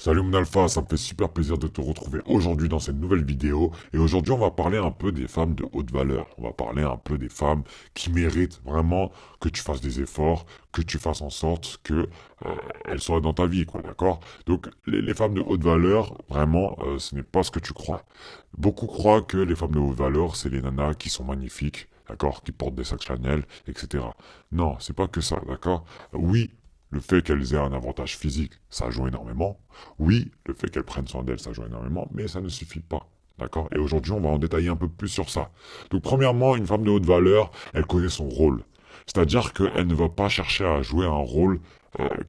Salut mon alpha, ça me fait super plaisir de te retrouver aujourd'hui dans cette nouvelle vidéo. Et aujourd'hui, on va parler un peu des femmes de haute valeur. On va parler un peu des femmes qui méritent vraiment que tu fasses des efforts, que tu fasses en sorte que elles soient dans ta vie, quoi, d'accord? Donc, les femmes de haute valeur, vraiment, ce n'est pas ce que tu crois. Beaucoup croient que les femmes de haute valeur, c'est les nanas qui sont magnifiques, d'accord, qui portent des sacs Chanel, etc. Non, c'est pas que ça, d'accord? Oui, le fait qu'elles aient un avantage physique, ça joue énormément. Oui, le fait qu'elles prennent soin d'elles, ça joue énormément, mais ça ne suffit pas. D'accord? Et aujourd'hui, on va en détailler un peu plus sur ça. Donc, premièrement, une femme de haute valeur, elle connaît son rôle. C'est-à-dire qu'elle ne va pas chercher à jouer un rôle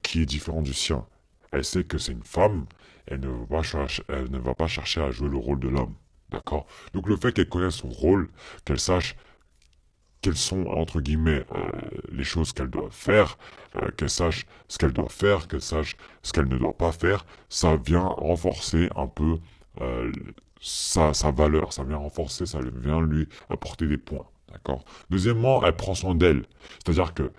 qui est différent du sien. Elle sait que c'est une femme, elle ne va pas chercher à jouer le rôle de l'homme. D'accord? Donc, le fait qu'elle connaisse son rôle, qu'elle sache quelles sont, entre guillemets, les choses qu'elle doit faire, qu'elle sache ce qu'elle doit faire, qu'elle sache ce qu'elle ne doit pas faire, ça vient renforcer un peu euh, sa valeur, ça vient renforcer, ça vient lui apporter des points. D'accord. Deuxièmement, elle prend soin d'elle. C'est-à-dire que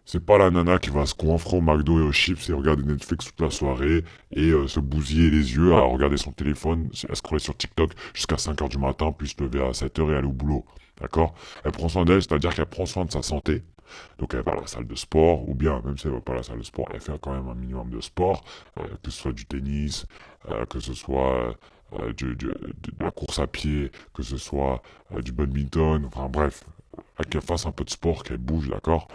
c'est pas la nana qui va se goinfrer au McDo et aux chips et regarder Netflix toute la soirée et se bousiller les yeux à regarder son téléphone, à scroller sur TikTok jusqu'à 5 heures du matin, puis se lever à 7 heures et aller au boulot. D'accord? Elle prend soin d'elle, c'est-à-dire qu'elle prend soin de sa santé. Donc elle va à la salle de sport, ou bien même si elle va pas à la salle de sport, elle fait quand même un minimum de sport, que ce soit du tennis, que ce soit de la course à pied, que ce soit du badminton, enfin bref, qu'elle fasse un peu de sport, qu'elle bouge, d'accord?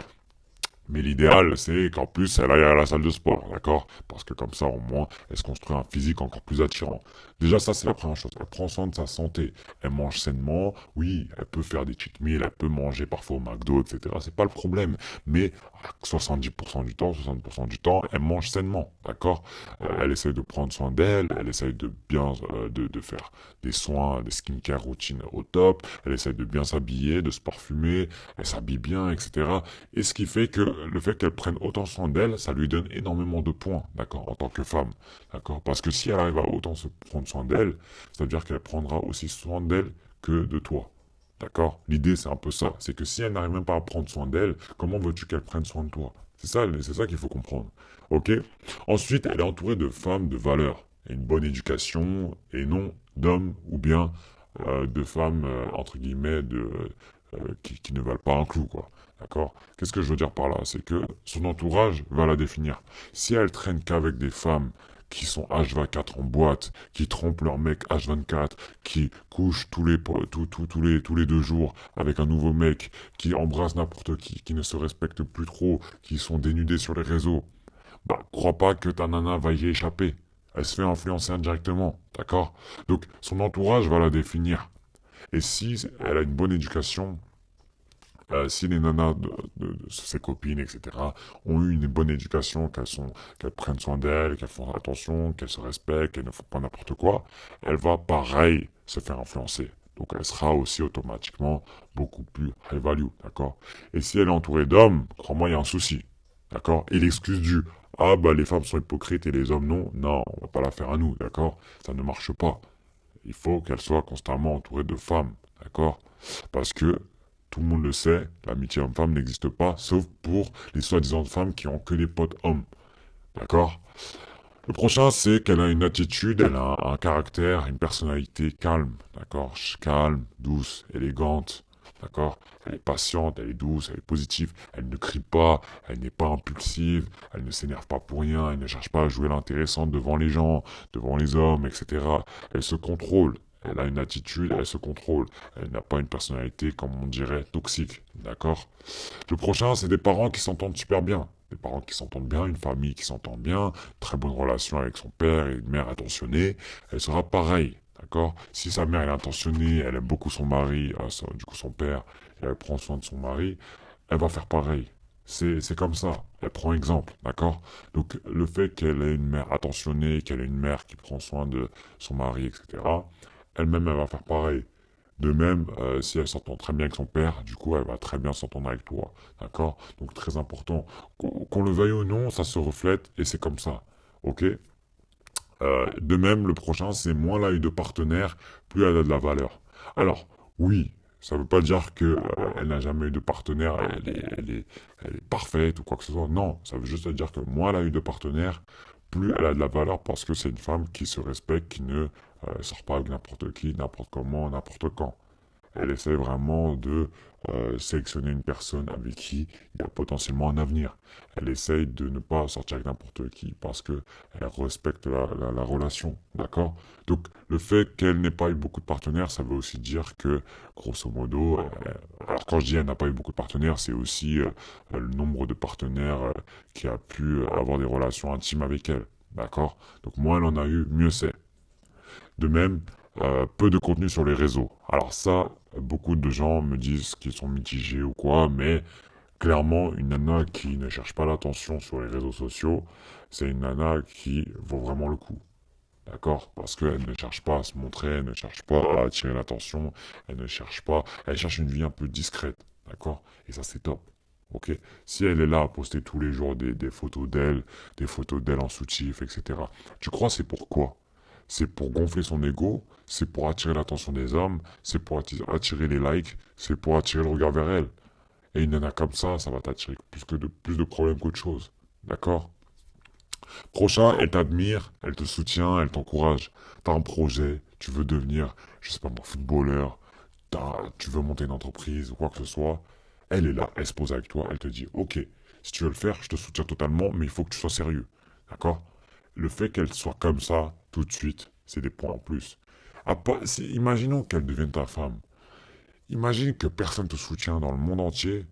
Mais l'idéal, c'est qu'en plus, elle aille à la salle de sport, d'accord? Parce que comme ça, au moins, elle se construit un physique encore plus attirant. Déjà, ça, c'est la première chose. Elle prend soin de sa santé. Elle mange sainement. Oui, elle peut faire des cheat meals, elle peut manger parfois au McDo, etc. C'est pas le problème. Mais à 70% du temps, 60% du temps, elle mange sainement, d'accord? Elle essaye de prendre soin d'elle, elle essaye de bien, de faire des soins, des skincare routines au top. Elle essaye de bien s'habiller, de se parfumer. Elle s'habille bien, etc. Et ce qui fait que le fait qu'elle prenne autant soin d'elle, ça lui donne énormément de points, d'accord, en tant que femme, d'accord. Parce que si elle arrive à autant se prendre soin d'elle, ça veut dire qu'elle prendra aussi soin d'elle que de toi, d'accord. L'idée, c'est un peu ça. C'est que si elle n'arrive même pas à prendre soin d'elle, comment veux-tu qu'elle prenne soin de toi? C'est ça qu'il faut comprendre, ok. Ensuite, elle est entourée de femmes de valeur et une bonne éducation, et non d'hommes ou bien de femmes, entre guillemets, qui ne valent pas un clou, quoi. D'accord? Qu'est-ce que je veux dire par là? C'est que son entourage va la définir. Si elle traîne qu'avec des femmes qui sont H24 en boîte, qui trompent leur mec H24, qui couchent tous les 2 jours avec un nouveau mec, qui embrassent n'importe qui ne se respectent plus trop, qui sont dénudés sur les réseaux, bah, crois pas que ta nana va y échapper. Elle se fait influencer indirectement, d'accord? Donc, son entourage va la définir. Et si elle a une bonne éducation, si les nanas de ses copines, etc., ont eu une bonne éducation, qu'elles prennent soin d'elles, qu'elles font attention, qu'elles se respectent, qu'elles ne font pas n'importe quoi, elle va pareil se faire influencer. Donc elle sera aussi automatiquement beaucoup plus high value, d'accord? Et si elle est entourée d'hommes, crois-moi, il y a un souci, d'accord? Et l'excuse du ah bah les femmes sont hypocrites et les hommes non, non, on va pas la faire à nous, d'accord? Ça ne marche pas. Il faut qu'elle soit constamment entourée de femmes, d'accord? Parce que tout le monde le sait, l'amitié homme-femme n'existe pas, sauf pour les soi-disant femmes qui ont que des potes hommes. D'accord? Le prochain, c'est qu'elle a une attitude, elle a un caractère, une personnalité calme. D'accord? Calme, douce, élégante. D'accord? Elle est patiente, elle est douce, elle est positive. Elle ne crie pas, elle n'est pas impulsive, elle ne s'énerve pas pour rien, elle ne cherche pas à jouer l'intéressante devant les gens, devant les hommes, etc. Elle se contrôle. Elle a une attitude, elle se contrôle. Elle n'a pas une personnalité, comme on dirait, toxique. D'accord? Le prochain, c'est des parents qui s'entendent super bien. Des parents qui s'entendent bien, une famille qui s'entend bien, très bonne relation avec son père et une mère attentionnée. Elle sera pareille. D'accord? Si sa mère elle est intentionnée, elle aime beaucoup son mari, du coup son père, et elle prend soin de son mari, elle va faire pareil. C'est comme ça. Elle prend exemple, d'accord? Donc le fait qu'elle ait une mère attentionnée, qu'elle ait une mère qui prend soin de son mari, etc., elle-même, elle va faire pareil. De même, si elle s'entend très bien avec son père, du coup, elle va très bien s'entendre avec toi. D'accord? Donc, très important. Qu'on le veuille ou non, ça se reflète et c'est comme ça. Ok? De même, le prochain, c'est moins elle a eu de partenaires, plus elle a de la valeur. Alors, oui, ça veut pas dire que elle n'a jamais eu de partenaire, elle est parfaite ou quoi que ce soit. Non, ça veut juste dire que moins elle a eu de partenaires, plus elle a de la valeur parce que c'est une femme qui se respecte, qui ne sort pas avec n'importe qui, n'importe comment, n'importe quand. Elle essaie vraiment de sélectionner une personne avec qui il y a potentiellement un avenir. Elle essaye de ne pas sortir avec n'importe qui parce que elle respecte la relation, d'accord? Donc le fait qu'elle n'ait pas eu beaucoup de partenaires, ça veut aussi dire que, grosso modo, alors quand je dis elle n'a pas eu beaucoup de partenaires, c'est aussi le nombre de partenaires qui a pu avoir des relations intimes avec elle, d'accord? Donc moins elle en a eu, mieux c'est. De même, peu de contenu sur les réseaux. Alors ça, beaucoup de gens me disent qu'ils sont mitigés ou quoi, mais clairement, une nana qui ne cherche pas l'attention sur les réseaux sociaux, c'est une nana qui vaut vraiment le coup. D'accord? Parce qu'elle ne cherche pas à se montrer, elle ne cherche pas à attirer l'attention, elle ne cherche pas, elle cherche une vie un peu discrète. D'accord? Et ça, c'est top. Ok? Si elle est là à poster tous les jours des photos d'elle, des photos d'elle en soutif, etc. Tu crois c'est pourquoi? C'est pour gonfler son ego, c'est pour attirer l'attention des hommes, c'est pour attirer les likes, c'est pour attirer le regard vers elle. Et une nana comme ça va t'attirer plus de problèmes qu'autre chose. D'accord? Prochain, elle t'admire, elle te soutient, elle t'encourage. T'as un projet, tu veux devenir, je sais pas moi, footballeur, tu veux monter une entreprise ou quoi que ce soit. Elle est là, elle se pose avec toi, elle te dit, ok, si tu veux le faire, je te soutiens totalement, mais il faut que tu sois sérieux. D'accord? Le fait qu'elle soit comme ça, tout de suite, c'est des points en plus. Imaginons qu'elle devienne ta femme. Imagine que personne te soutient dans le monde entier,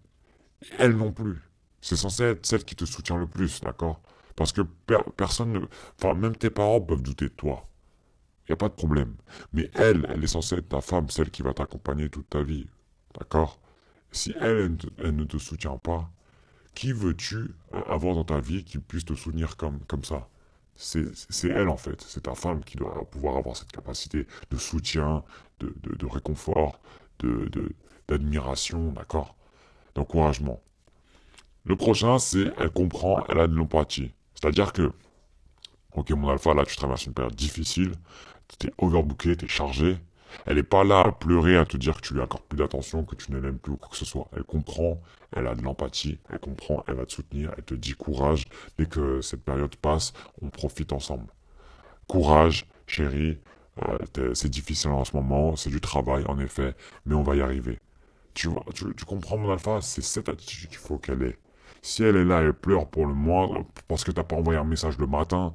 et elle non plus. C'est censé être celle qui te soutient le plus, d'accord? Parce que personne ne... Enfin, même tes parents peuvent douter de toi. Il n'y a pas de problème. Mais elle est censée être ta femme, celle qui va t'accompagner toute ta vie. D'accord? Si elle ne te soutient pas, qui veux-tu avoir dans ta vie qui puisse te soutenir comme ça? C'est elle en fait, c'est ta femme qui doit pouvoir avoir cette capacité de soutien, de réconfort, d'admiration, d'accord? D'encouragement. Le prochain, c'est elle comprend, elle a de l'empathie. C'est-à-dire que, ok mon alpha, là tu traverses une période difficile, t'es overbooké, t'es chargé. Elle n'est pas là à pleurer, à te dire que tu lui accordes plus d'attention, que tu ne l'aimes plus ou quoi que ce soit. Elle comprend, elle a de l'empathie, elle comprend, elle va te soutenir, elle te dit courage. Dès que cette période passe, on profite ensemble. Courage, chérie, c'est difficile en ce moment, c'est du travail en effet, mais on va y arriver. Tu vois, tu comprends mon alpha, c'est cette attitude qu'il faut qu'elle ait. Si elle est là, elle pleure pour le moindre, parce que t'as pas envoyé un message le matin,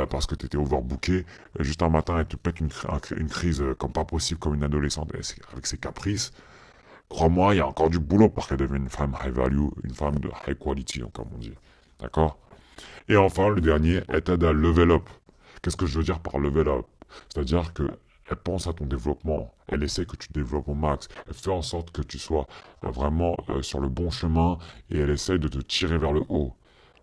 parce que t'étais overbooké, juste un matin, elle te pète une crise comme pas possible, comme une adolescente, avec ses caprices. Crois-moi, il y a encore du boulot pour qu'elle devienne une femme high value, une femme de high quality, comme on dit. D'accord? Et enfin, le dernier, elle t'aide à level up. Qu'est-ce que je veux dire par level up? C'est-à-dire que elle pense à ton développement, elle essaie que tu te développes au max, elle fait en sorte que tu sois vraiment sur le bon chemin et elle essaie de te tirer vers le haut.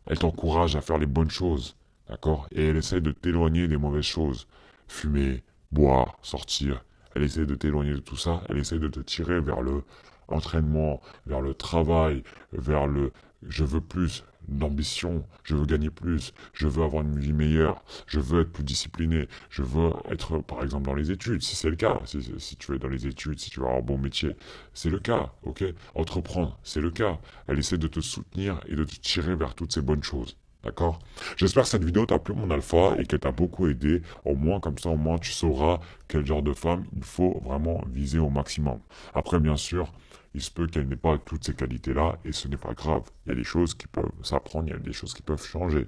Elle t'encourage à faire les bonnes choses, d'accord? Et elle essaie de t'éloigner des mauvaises choses. Fumer, boire, sortir. Elle essaie de t'éloigner de tout ça, elle essaie de te tirer vers le entraînement, vers le travail, vers le je veux plus d'ambition, je veux gagner plus, je veux avoir une vie meilleure, je veux être plus discipliné, je veux être par exemple dans les études, si c'est le cas, si tu es dans les études, si tu veux avoir un bon métier, c'est le cas, ok? Entreprendre, c'est le cas. Elle essaie de te soutenir et de te tirer vers toutes ces bonnes choses. D'accord? J'espère que cette vidéo t'a plu mon alpha et qu'elle t'a beaucoup aidé. Au moins comme ça, au moins tu sauras quel genre de femme il faut vraiment viser au maximum. Après bien sûr, il se peut qu'elle n'ait pas toutes ces qualités-là et ce n'est pas grave. Il y a des choses qui peuvent s'apprendre, il y a des choses qui peuvent changer.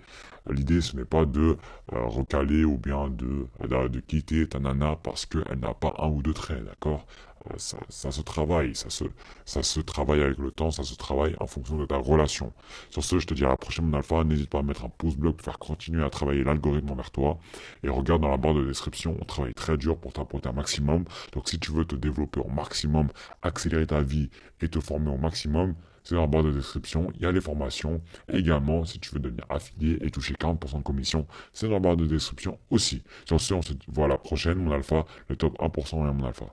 L'idée ce n'est pas de recaler ou bien de quitter ta nana parce qu'elle n'a pas un ou deux traits, d'accord? Ça se travaille, ça se travaille avec le temps, ça se travaille en fonction de ta relation. Sur ce, je te dis à la prochaine, mon alpha. N'hésite pas à mettre un pouce bleu pour faire continuer à travailler l'algorithme envers toi. Et regarde dans la barre de description, on travaille très dur pour t'apporter un maximum. Donc si tu veux te développer au maximum, accélérer ta vie et te former au maximum, c'est dans la barre de description, il y a les formations. Et également, si tu veux devenir affilié et toucher 40% de commission, c'est dans la barre de description aussi. Sur ce, on se voit à la prochaine, mon alpha, le top 1% et mon alpha.